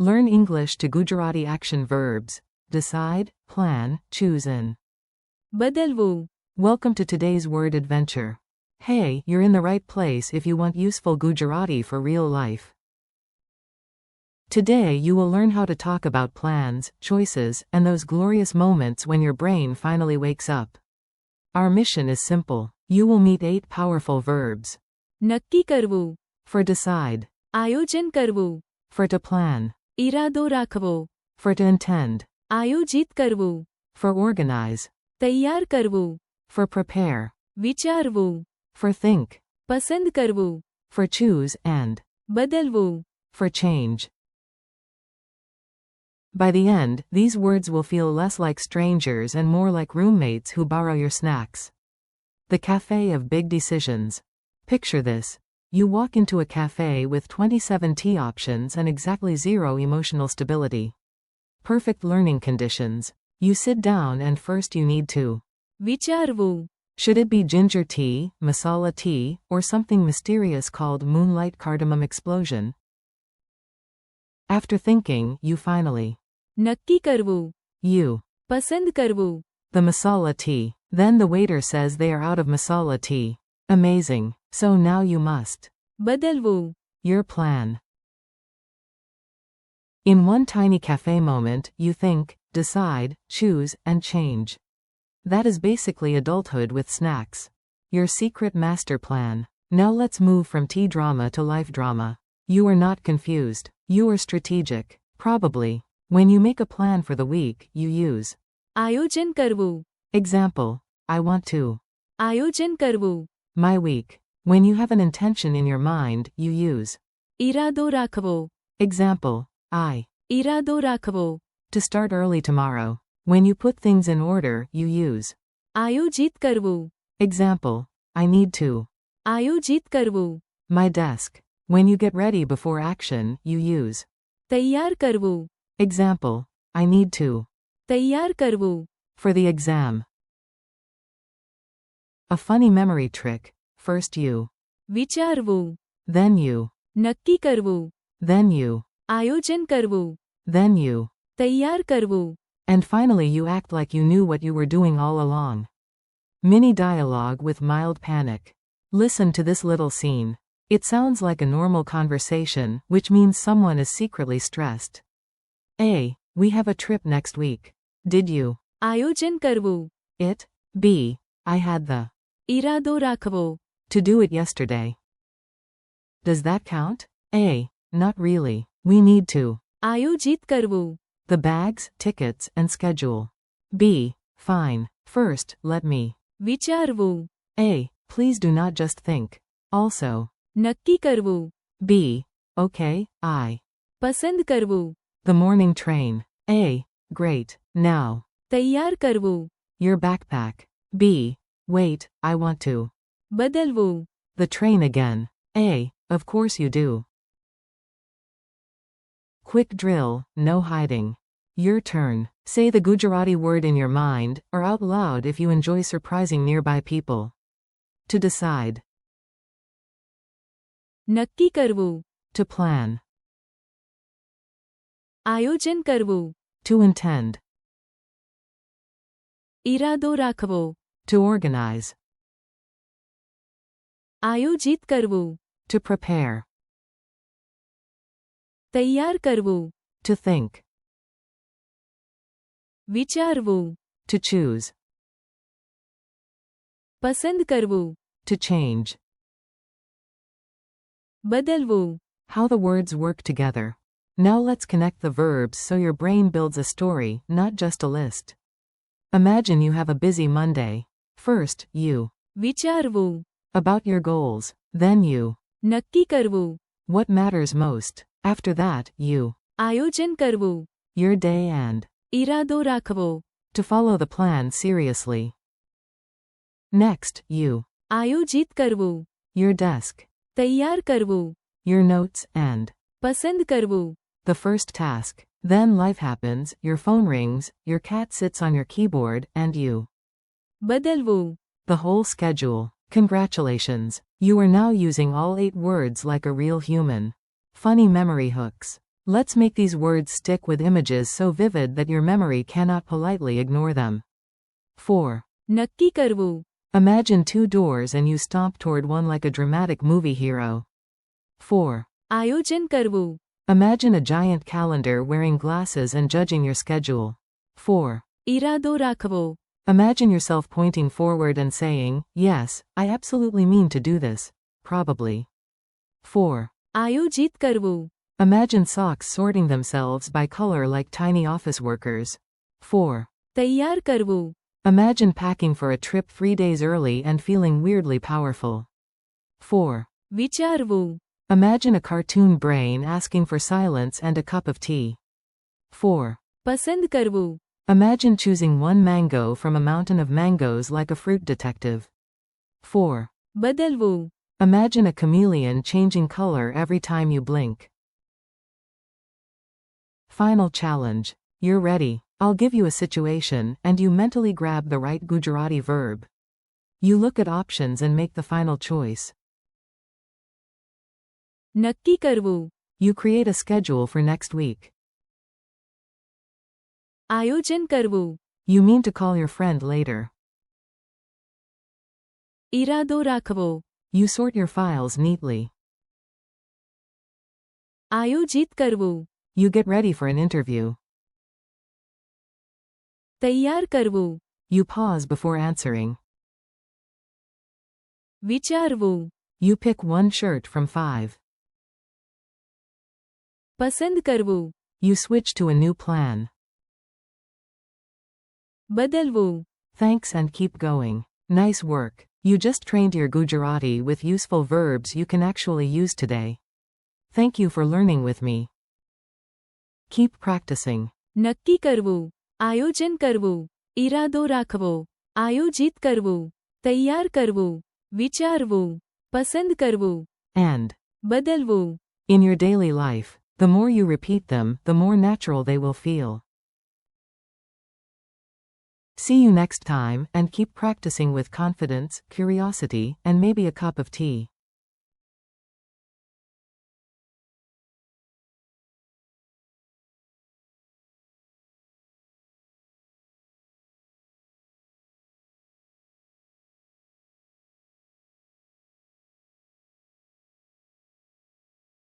Learn English to Gujarati action verbs. Decide, plan, choose and બદલવું. welcome to today's word adventure. Hey, you're in the right place if you want useful Gujarati for real life. Today you will learn how to talk about plans, choices, and those glorious moments when your brain finally wakes up. Our mission is simple. You will meet 8 powerful verbs. નક્કી કરવું. For decide. આયોજન કરવું. For to plan. ઇરાદો રાખવો. For to intend. આયોજિત કરવું. For organize. તૈયાર કરવું. For prepare. વિચારવું. For think. પસંદ કરવું. For choose and બદલવું. for change. By the end, these words will feel less like strangers and more like roommates who borrow your snacks. The cafe of big decisions. Picture this. You walk into a cafe with 27 tea options and exactly 0 emotional stability. Perfect learning conditions. You sit down and first you need to વિચારવું. should it be ginger tea, masala tea, or something mysterious called moonlight cardamom explosion? After thinking, you finally નક્કી કરવું. you પસંદ કરવું. the masala tea. Then the waiter says they are out of masala tea. Amazing. So now you must બદલવું. your plan. In one tiny cafe moment, you think, decide, choose, and change. That is basically adulthood with snacks. Your secret master plan. Now let's move from tea drama to life drama. You are not confused. You are strategic. Probably. When you make a plan for the week, you use આયોજન કરવું. example, I want to આયોજન કરવું. my week. When you have an intention in your mind, you use ઇરાદો રાખવો. example, I ઇરાદો રાખવો. to start early tomorrow. When you put things in order, you use આયોજિત કરવું. example, I need to આયોજિત કરવું. my desk. When you get ready before action, you use તૈયાર કરવું. example, I need to તૈયાર કરવું. for the exam. A funny memory trick. First you, વિચારવું. then you, નક્કી કરવું. then you, આયોજન કરવું. then you, તૈયાર કરવું. and finally you act like you knew what you were doing all along. Mini dialogue with mild panic. Listen to this little scene. It sounds like a normal conversation, which means someone is secretly stressed. A. We have a trip next week. Did you? આયોજન કરવું. It. B. I had the ઇરાદો રાખવો. to do it yesterday. Does that count? A. Not really. We need to આયોજિત કરવું. the bags, tickets, and schedule. B. Fine. First, let me વિચારવું. A. Please do not just think. Also. નક્કી કરવું. B. Okay, I પસંદ કરવું. the morning train. A. Great. Now. તૈયાર કરવું. Your backpack. B. Wait, I want to બદલવું. the train again. A. Of course you do. Quick drill, no hiding. Your turn. Say the Gujarati word in your mind, or out loud if you enjoy surprising nearby people. To decide. નક્કી કરવું. To plan. આયોજન કરવું. To intend. ઇરાદો રાખવો. To organize. આયોજિત કરવું. To prepare. તૈયાર કરવું. To think. વિચારવું. To choose. પસંદ કરવું. To change. બદલવું. How the words work together. Now let's connect the verbs so your brain builds a story, not just a list. Imagine you have a busy Monday. First, you વિચારવું. about your goals. Then you નક્કી કરવું. what matters most. After that, you આયોજન કરવું. your day and ઇરાદો રાખવો. to follow the plan seriously. Next, you આયોજિત કરવું. your desk, તૈયાર કરવું. your notes and પસંદ કરવું. the first task. Then life happens, your phone rings, your cat sits on your keyboard, and you બદલવું. the whole schedule. Congratulations. You are now using all 8 words like a real human. Funny memory hooks. Let's make these words stick with images so vivid that your memory cannot politely ignore them. 4. નક્કી કરવું. Imagine two doors and you stomp toward one like a dramatic movie hero. 4. આયોજન કરવું. Imagine a giant calendar wearing glasses and judging your schedule. 4. ઇરાદો રાખવો. Imagine yourself pointing forward and saying, yes, I absolutely mean to do this. Probably. 4. આયોજિત કરવું. Imagine socks sorting themselves by color like tiny office workers. 4. તૈયાર કરવું. Imagine packing for a trip 3 days early and feeling weirdly powerful. 4. વિચારવું. Imagine a cartoon brain asking for silence and a cup of tea. 4. પસંદ કરવું. Imagine choosing one mango from a mountain of mangoes like a fruit detective. 4. બદલવું. Imagine a chameleon changing color every time you blink. Final challenge. You're ready. I'll give you a situation, and you mentally grab the right Gujarati verb. You look at options and make the final choice. નક્કી કરવું. You create a schedule for next week. આયોજન કરવું. You mean to call your friend later. ઇરાદો રાખવો. You sort your files neatly. આયોજિત કરવું. You get ready for an interview. તૈયાર કરવું. You pause before answering. વિચારવું. You pick one shirt from 5. પસંદ કરવું. You switch to a new plan. બદલવું. Thanks and keep going. Nice work. You just trained your Gujarati with useful verbs you can actually use today. Thank you for learning with me. Keep practicing. નક્કી કરવું. આયોજન કરવું. ઇરાદો રાખવો. આયોજિત કરવું. તૈયાર કરવું. વિચારવું. પસંદ કરવું. And, બદલવું. in your daily life, the more you repeat them, the more natural they will feel. See you next time, and keep practicing with confidence, curiosity, and maybe a cup of tea.